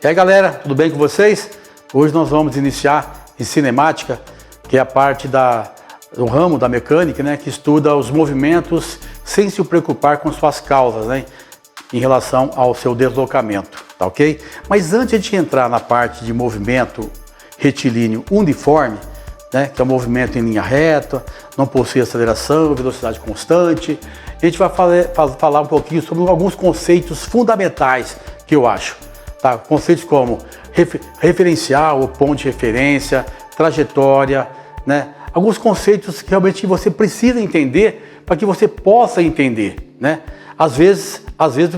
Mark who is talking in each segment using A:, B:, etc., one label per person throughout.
A: E aí galera, tudo bem com vocês? Hoje nós vamos iniciar em cinemática, que é a parte do ramo da mecânica, né, que estuda os movimentos sem se preocupar com suas causas, né, em relação ao seu deslocamento, tá ok? Mas antes de entrar na parte de movimento retilíneo uniforme, né, que é o movimento em linha reta, não possui aceleração, velocidade constante, a gente vai falar um pouquinho sobre alguns conceitos fundamentais que eu acho. Tá? Conceitos como referencial, ou ponto de referência, trajetória, né? Alguns conceitos que realmente você precisa entender para que você possa entender, né? Às vezes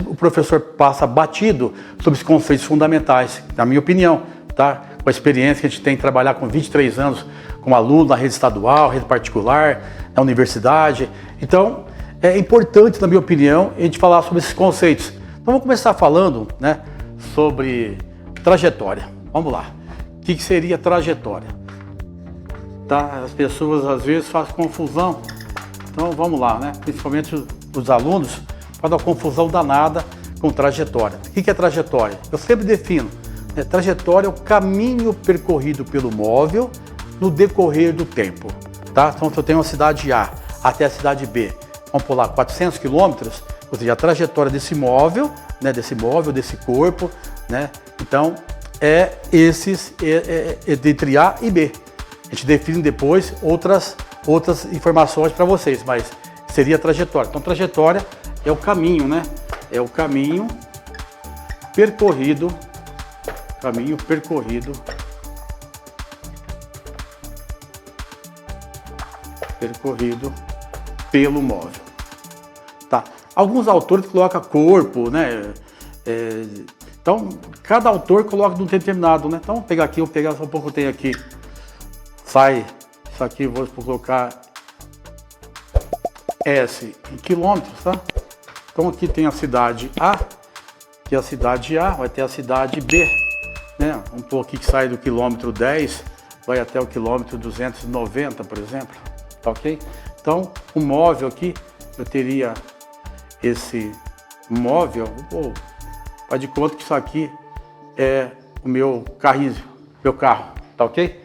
A: o professor passa batido sobre os conceitos fundamentais, na minha opinião, tá? Com a experiência que a gente tem de trabalhar com 23 anos como aluno na rede estadual, rede particular, na universidade. Então, é importante, na minha opinião, a gente falar sobre esses conceitos. Então, vamos começar falando, né, sobre trajetória. Vamos lá. O que seria trajetória? Tá? As pessoas às vezes fazem confusão. Então vamos lá, né? Principalmente os alunos fazem uma confusão danada com trajetória. O que é trajetória? Eu sempre defino, né? Trajetória é o caminho percorrido pelo móvel no decorrer do tempo. Tá? Então se eu tenho uma cidade A até a cidade B, vamos pular 400 quilômetros, ou seja, a trajetória desse móvel, né, desse corpo, né? Então é entre A e B. A gente define depois outras informações para vocês, mas seria a trajetória. Então trajetória é o caminho, né? É o caminho percorrido pelo móvel. Tá? Alguns autores colocam corpo, né? Então, cada autor coloca de um determinado, né? Então, vou pegar aqui, só um pouco, eu tenho aqui. Sai, isso aqui, vou colocar S em quilômetros, tá? Então, aqui tem a cidade A, que é a cidade A, vai ter a cidade B, né? Vamos pôr aqui que sai do quilômetro 10, vai até o quilômetro 290, por exemplo, tá ok? Então, o móvel aqui, eu teria esse móvel, faz de conta que isso aqui é o meu carro, tá ok?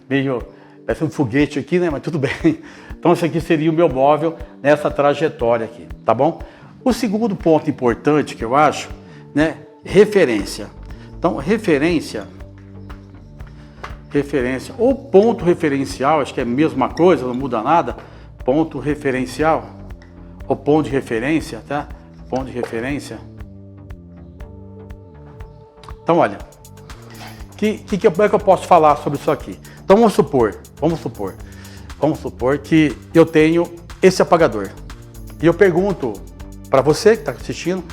A: Meio, parece um foguete aqui, né? Mas tudo bem. Então esse aqui seria o meu móvel nessa trajetória aqui, tá bom? O segundo ponto importante que eu acho, né? Referência. Então referência ou ponto referencial, acho que é a mesma coisa, não muda nada. Ponto referencial ou ponto de referência, tá? Ponto de Então, olha, como é que eu posso falar sobre isso aqui? Então, vamos supor que eu tenho esse apagador. E eu pergunto para você que está assistindo,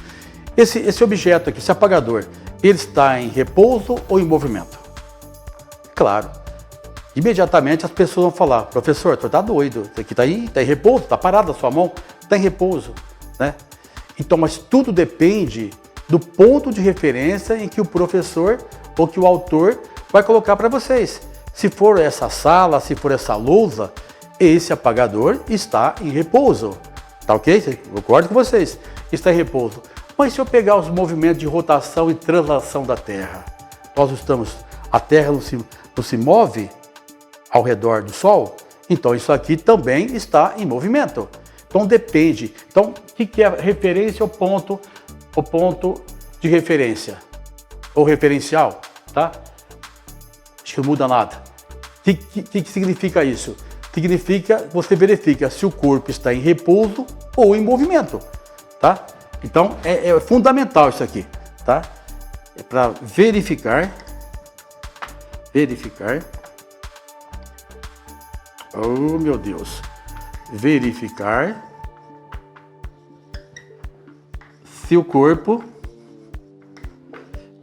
A: esse objeto aqui, esse apagador, ele está em repouso ou em movimento? Claro. Imediatamente as pessoas vão falar, professor, você está doido, isso aqui está em repouso, está parado na sua mão, está em repouso, né? Então, mas tudo depende do ponto de referência em que o professor ou que o autor vai colocar para vocês. Se for essa sala, se for essa lousa, esse apagador está em repouso, tá ok? Eu concordo com vocês, está em repouso. Mas se eu pegar os movimentos de rotação e translação da Terra, a Terra não se move ao redor do Sol, então isso aqui também está em movimento. Então depende. Então o que é referência ou ponto de referência? Ou referencial, tá? Acho que não muda nada. O que significa isso? Significa, você verifica se o corpo está em repouso ou em movimento, tá? Então é fundamental isso aqui, tá? É para verificar. Oh, meu Deus. Verificar se o corpo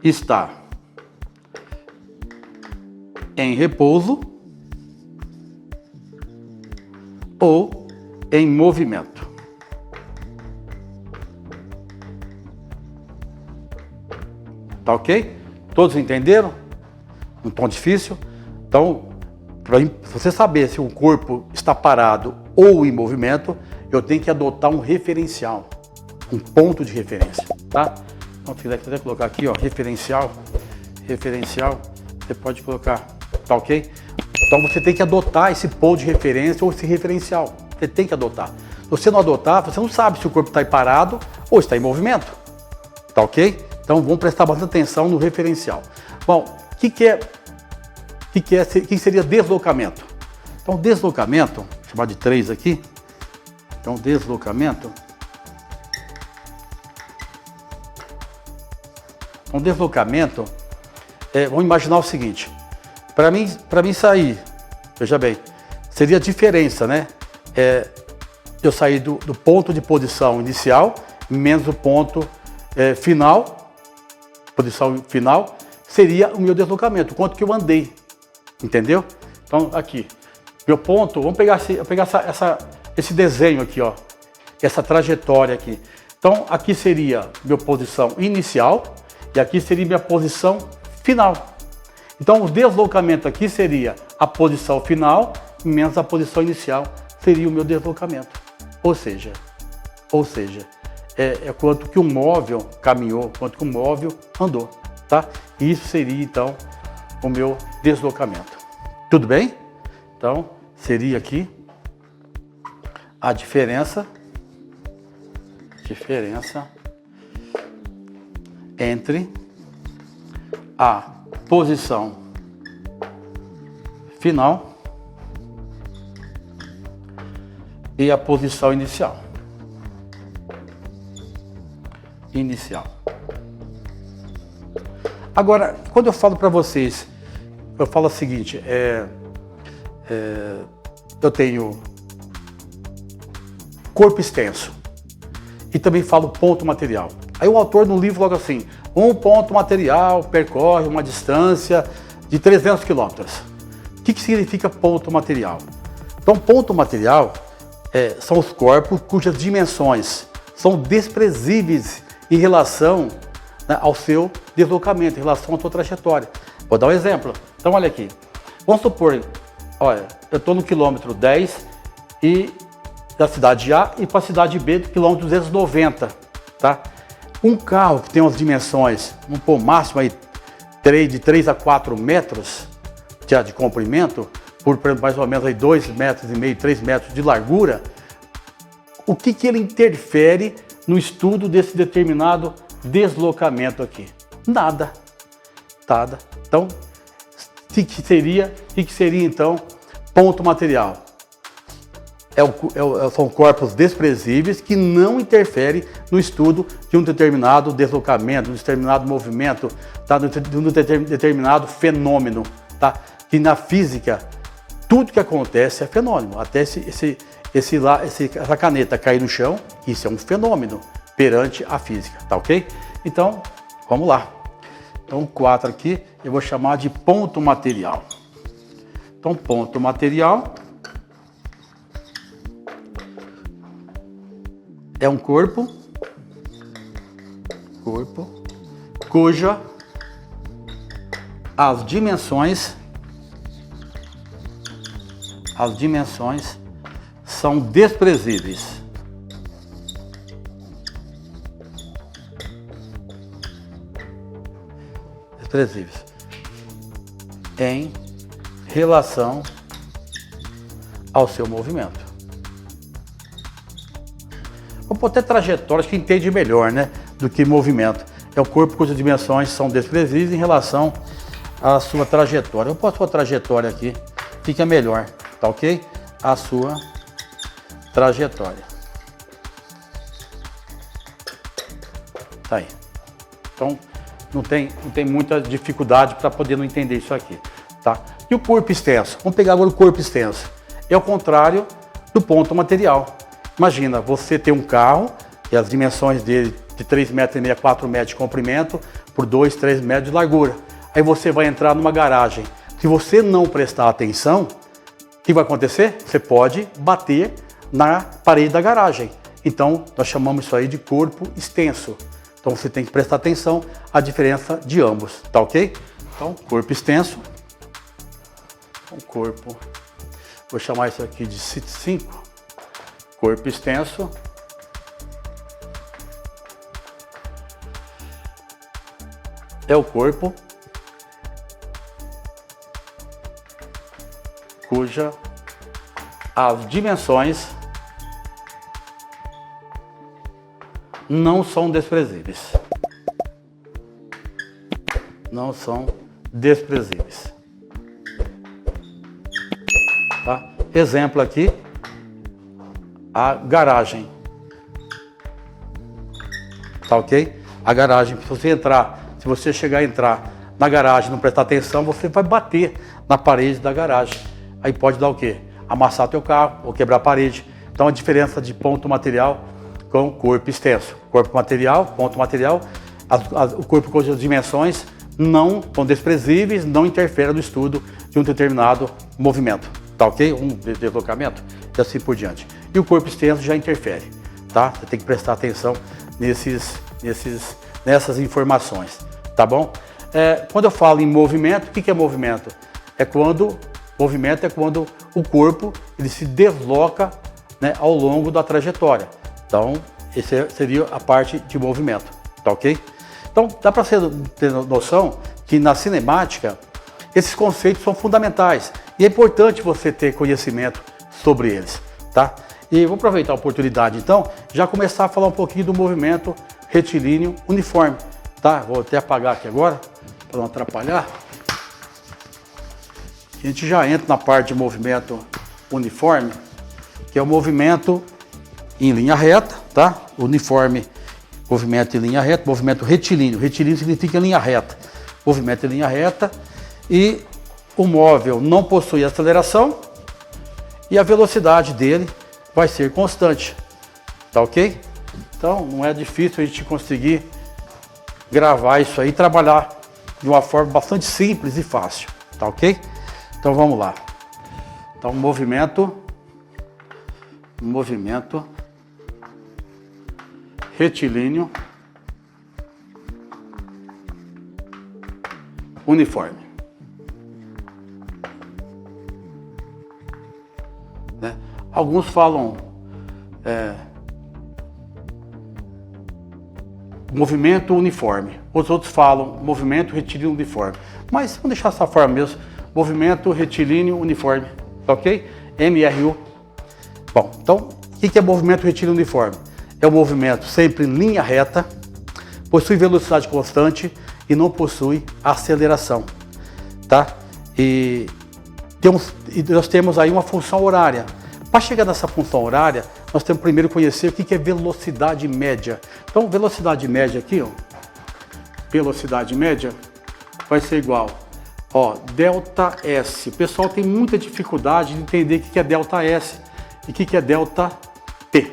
A: está em repouso ou em movimento. Tá ok? Todos entenderam? Não tão difícil? Então, para você saber se o corpo está parado ou em movimento, eu tenho que adotar um referencial, um ponto de referência, tá? Então, se quiser colocar aqui, ó, referencial, você pode colocar, tá ok? Então você tem que adotar esse ponto de referência ou esse referencial. Você tem que adotar. Se você não adotar, você não sabe se o corpo está parado ou está em movimento. Tá ok? Então vamos prestar bastante atenção no referencial. Bom, o que seria deslocamento? Então deslocamento, vou chamar de 3 aqui. Então deslocamento. Então deslocamento, vamos imaginar o seguinte. Para mim sair, veja bem, seria a diferença, né? Eu sair do ponto de posição inicial menos o ponto final, posição final, seria o meu deslocamento, o quanto que eu andei, entendeu? Então aqui, meu ponto, vamos pegar esse desenho aqui, ó, essa trajetória aqui. Então aqui seria minha posição inicial e aqui seria minha posição final. Então o deslocamento aqui seria a posição final menos a posição inicial, seria o meu deslocamento. Ou seja, quanto que o móvel caminhou, quanto que o móvel andou, tá? Isso seria então o meu deslocamento. Tudo bem? Então seria aqui a diferença entre a posição final e a posição inicial. Agora, quando eu falo para vocês, eu falo o seguinte, eu tenho corpo extenso e também falo ponto material. Aí o autor no livro coloca assim, um ponto material percorre uma distância de 300 quilômetros. O que significa ponto material? Então, ponto material são os corpos cujas dimensões são desprezíveis em relação, né, ao seu deslocamento, em relação à sua trajetória. Vou dar um exemplo. Então, olha aqui. Vamos supor, olha, eu estou no quilômetro 10 e da cidade A e para a cidade B do quilômetro 290, tá? Um carro que tem umas dimensões, vamos pôr máximo aí, de 3 a 4 metros de comprimento, por mais ou menos aí 2,5 metros, 3 metros de largura, o que ele interfere no estudo desse determinado deslocamento aqui? Nada. Então, o que seria então ponto material? São corpos desprezíveis que não interferem no estudo de um determinado deslocamento, de um determinado movimento, tá? De um determinado fenômeno. Tá? Que na física, tudo que acontece é fenômeno. Até essa caneta cair no chão, isso é um fenômeno perante a física. Tá ok? Então, vamos lá. Então, o 4 aqui eu vou chamar de ponto material. Então, ponto material é um corpo cuja as dimensões são desprezíveis. Em relação ao seu movimento. Vou pôr até trajetórias que entende melhor, né, do que movimento. É o corpo cujas dimensões são desprezíveis em relação à sua trajetória. Eu posso pôr a trajetória aqui, fica melhor, tá ok? A sua trajetória. Tá aí. Então, não tem muita dificuldade para poder não entender isso aqui, tá? E o corpo extenso? Vamos pegar agora o corpo extenso. É o contrário do ponto material. Imagina, você tem um carro e as dimensões dele de 3,5 metros a 4 metros de comprimento por 2, 3 metros de largura. Aí você vai entrar numa garagem. Se você não prestar atenção, o que vai acontecer? Você pode bater na parede da garagem. Então, nós chamamos isso aí de corpo extenso. Então, você tem que prestar atenção à diferença de ambos, tá ok? Então, corpo extenso. Vou chamar isso aqui de 5. Corpo extenso é o corpo cuja as dimensões não são desprezíveis. Não são desprezíveis. Tá? Exemplo aqui, a garagem. Tá ok? A garagem, se você chegar a entrar na garagem e não prestar atenção, você vai bater na parede da garagem. Aí pode dar o quê? Amassar teu carro ou quebrar a parede. Então a diferença de ponto material com corpo extenso. Corpo material, ponto material, o corpo com as dimensões não são desprezíveis, não interferem no estudo de um determinado movimento. Tá ok? Um deslocamento e assim por diante. E o corpo extenso já interfere. Tá? Você tem que prestar atenção nessas informações. Tá bom? Quando eu falo em movimento, o que é movimento? Movimento é quando o corpo ele se desloca, né, ao longo da trajetória. Então, essa seria a parte de movimento, tá ok? Então, dá para ter noção que na cinemática, esses conceitos são fundamentais e é importante você ter conhecimento sobre eles, tá? E vou aproveitar a oportunidade, então, já começar a falar um pouquinho do movimento retilíneo uniforme, tá? Vou até apagar aqui agora, para não atrapalhar. A gente já entra na parte de movimento uniforme, que é o movimento em linha reta, tá? Uniforme, movimento em linha reta, movimento retilíneo. Retilíneo significa linha reta. Movimento em linha reta e o móvel não possui aceleração e a velocidade dele vai ser constante, tá ok? Então não é difícil a gente conseguir gravar isso aí e trabalhar de uma forma bastante simples e fácil, tá ok? Então vamos lá. Então movimento retilíneo uniforme. Né? Alguns falam movimento uniforme, os outros falam movimento retilíneo uniforme. Mas vamos deixar essa forma mesmo. Movimento retilíneo uniforme, ok? MRU. Bom, então, o que é movimento retilíneo uniforme? É um movimento sempre em linha reta, possui velocidade constante e não possui aceleração, tá? E nós temos aí uma função horária. Para chegar nessa função horária, nós temos primeiro que conhecer o que é velocidade média. Então, velocidade média aqui, ó, velocidade média vai ser igual, ó, delta S. O pessoal tem muita dificuldade de entender o que é delta S e o que é delta T.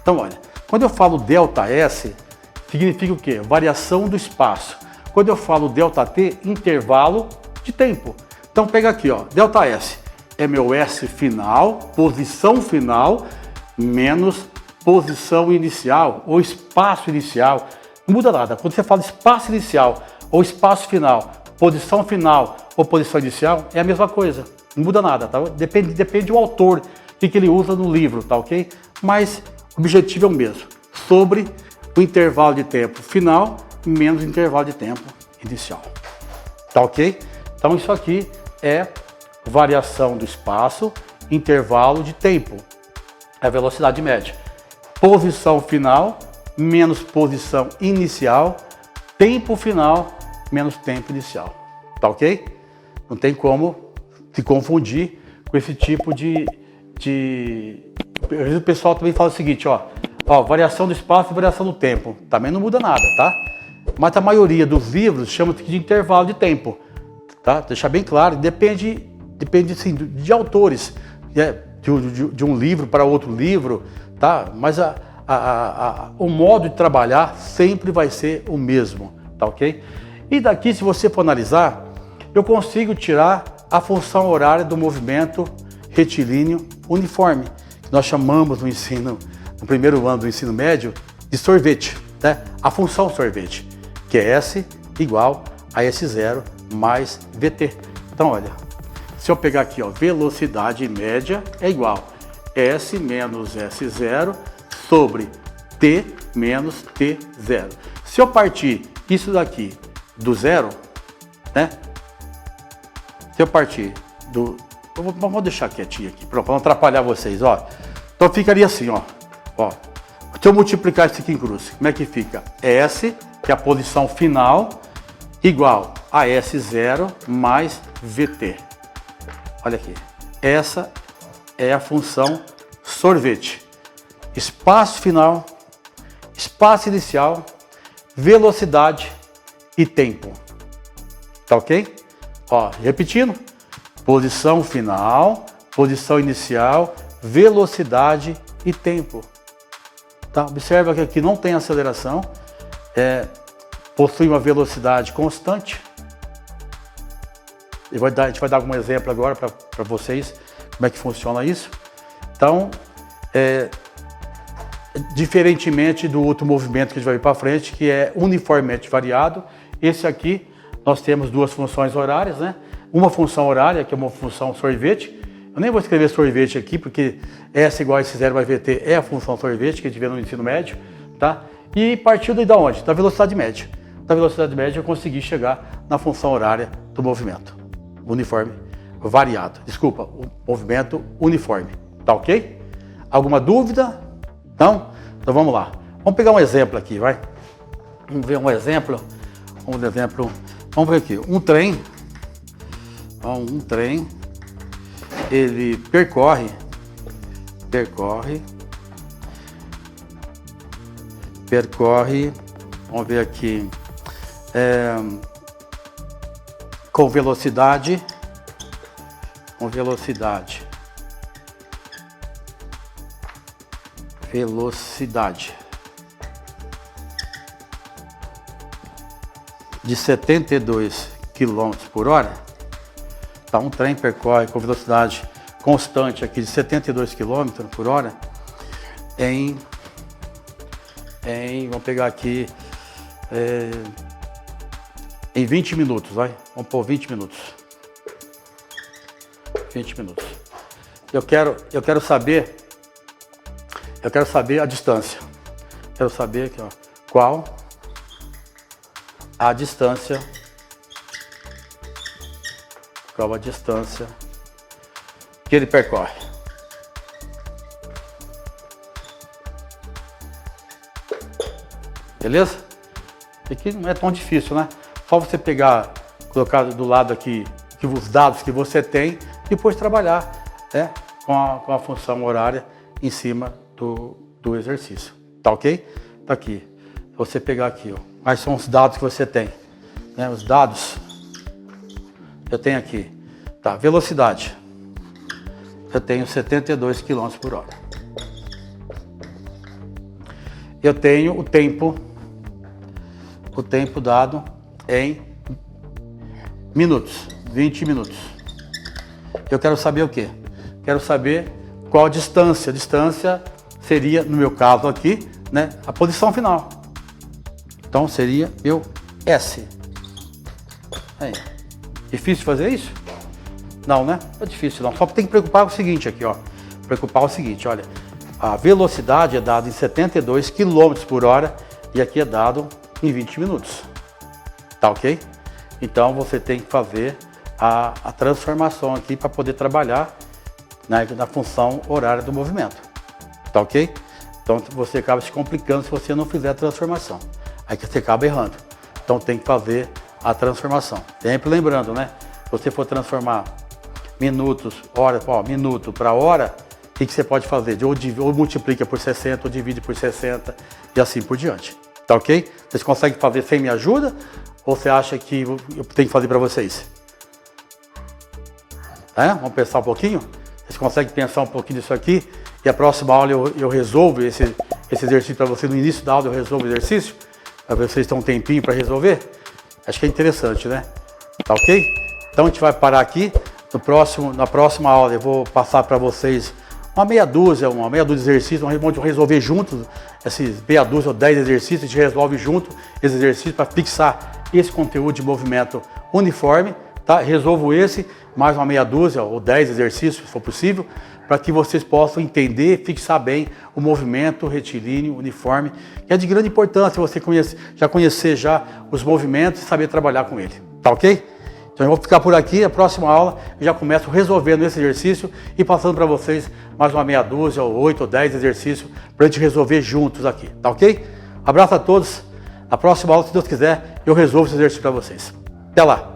A: Então, olha, quando eu falo delta S, significa o quê? Variação do espaço. Quando eu falo delta T, intervalo de tempo. Então, pega aqui, ó, delta S é meu S final, posição final, menos posição inicial ou espaço inicial. Não muda nada. Quando você fala espaço inicial ou espaço final, posição final ou posição inicial, é a mesma coisa. Não muda nada, tá? Depende do autor, o que ele usa no livro, tá ok? Mas o objetivo é o mesmo. Sobre o intervalo de tempo final menos o intervalo de tempo inicial. Tá ok? Então isso aqui é variação do espaço, intervalo de tempo. É a velocidade média. Posição final menos posição inicial, tempo final menos tempo inicial. Tá ok? Não tem como se confundir com esse tipo de... Às vezes o pessoal também fala o seguinte, ó, variação do espaço e variação do tempo. Também não muda nada, tá? Mas a maioria dos livros chama de intervalo de tempo, tá? Deixar bem claro, depende assim, de autores, de um livro para outro livro, tá? Mas o modo de trabalhar sempre vai ser o mesmo, tá ok? E daqui, se você for analisar, eu consigo tirar a função horária do movimento retilíneo uniforme, que nós chamamos no primeiro ano do ensino médio, de sorvete, né? A função sorvete, que é S igual a S0 mais VT. Então, olha, se eu pegar aqui, ó, velocidade média é igual a S menos S0 sobre T menos T0. Se eu partir isso daqui do zero, né? Se eu partir do... Vou deixar quietinho aqui, para não atrapalhar vocês, ó. Então ficaria assim, ó. Se eu multiplicar isso aqui em cruz, como é que fica? S, que é a posição final, igual a S0 mais VT. Olha aqui. Essa é a função sorvete. Espaço final, espaço inicial, velocidade e tempo. Tá ok? Ó, repetindo. Posição final, posição inicial, velocidade e tempo. Tá? Observa que aqui não tem aceleração, possui uma velocidade constante. A gente vai dar algum exemplo agora para vocês como é que funciona isso. Então, diferentemente do outro movimento que a gente vai ver para frente, que é uniformemente variado, esse aqui nós temos duas funções horárias, né? Uma função horária, que é uma função sorvete. Eu nem vou escrever sorvete aqui, porque S igual a S0 mais VT é a função sorvete que a gente vê no ensino médio, tá? E partiu daí da onde? Da velocidade média. Da velocidade média eu consegui chegar na função horária do movimento uniforme variado. Desculpa, o movimento uniforme. Tá ok? Alguma dúvida? Não? Então vamos lá. Vamos pegar um exemplo aqui, vai? Vamos ver um exemplo. Vamos ver aqui. Um trem, ele percorre, vamos ver aqui, com velocidade de 72 km por hora. Tá, um trem percorre com velocidade constante aqui de 72 km por hora vamos pegar aqui, em 20 minutos, vai? Vamos pôr 20 minutos. 20 minutos. Eu quero saber a distância. Quero saber aqui, ó, qual a distância que ele percorre. Beleza? Aqui não é tão difícil, né? Só você pegar, colocar do lado aqui os dados que você tem e depois trabalhar, né, com a função horária em cima do exercício. Tá ok? Tá aqui. Se você pegar aqui, ó, quais são os dados que você tem? Né, os dados eu tenho aqui, tá? Velocidade. Eu tenho 72 km por hora. Eu tenho o tempo dado em minutos, 20 minutos. Eu quero saber o quê? Quero saber qual a distância. A distância seria, no meu caso aqui, né, a posição final. Então seria meu S. Aí. Difícil fazer isso? Não, né? É difícil não. Só tem que preocupar com o seguinte aqui, ó. Olha, a velocidade é dada em 72 km por hora e aqui é dado em 20 minutos. Tá ok? Então você tem que fazer a transformação aqui para poder trabalhar na função horária do movimento. Tá ok? Então você acaba se complicando se você não fizer a transformação. Aí que você acaba errando. Então tem que fazer a transformação. Sempre lembrando, né? Se você for transformar minutos, horas, minuto para hora, o que você pode fazer? Ou multiplica por 60, ou divide por 60 e assim por diante. Tá ok? Vocês conseguem fazer sem minha ajuda? Ou você acha que eu tenho que fazer para vocês? Vamos pensar um pouquinho? Vocês conseguem pensar um pouquinho disso aqui? E a próxima aula eu resolvo esse exercício para vocês. No início da aula eu resolvo o exercício, para ver se vocês têm um tempinho para resolver. Acho que é interessante, né? Tá ok? Então a gente vai parar aqui. Na próxima aula eu vou passar para vocês uma meia dúzia de exercícios, vamos resolver juntos esses meia dúzia ou 10 exercícios, a gente resolve junto esses exercícios para fixar esse conteúdo de movimento uniforme, tá? Resolvo esse, mais uma meia dúzia ou 10 exercícios, se for possível, para que vocês possam entender e fixar bem o movimento retilíneo, uniforme, que é de grande importância você conhecer os movimentos e saber trabalhar com ele, tá ok? Então eu vou ficar por aqui, a próxima aula eu já começo resolvendo esse exercício e passando para vocês mais uma meia dúzia, ou 8 ou 10 exercícios para a gente resolver juntos aqui, tá ok? Abraço a todos, na próxima aula, se Deus quiser, eu resolvo esse exercício para vocês. Até lá!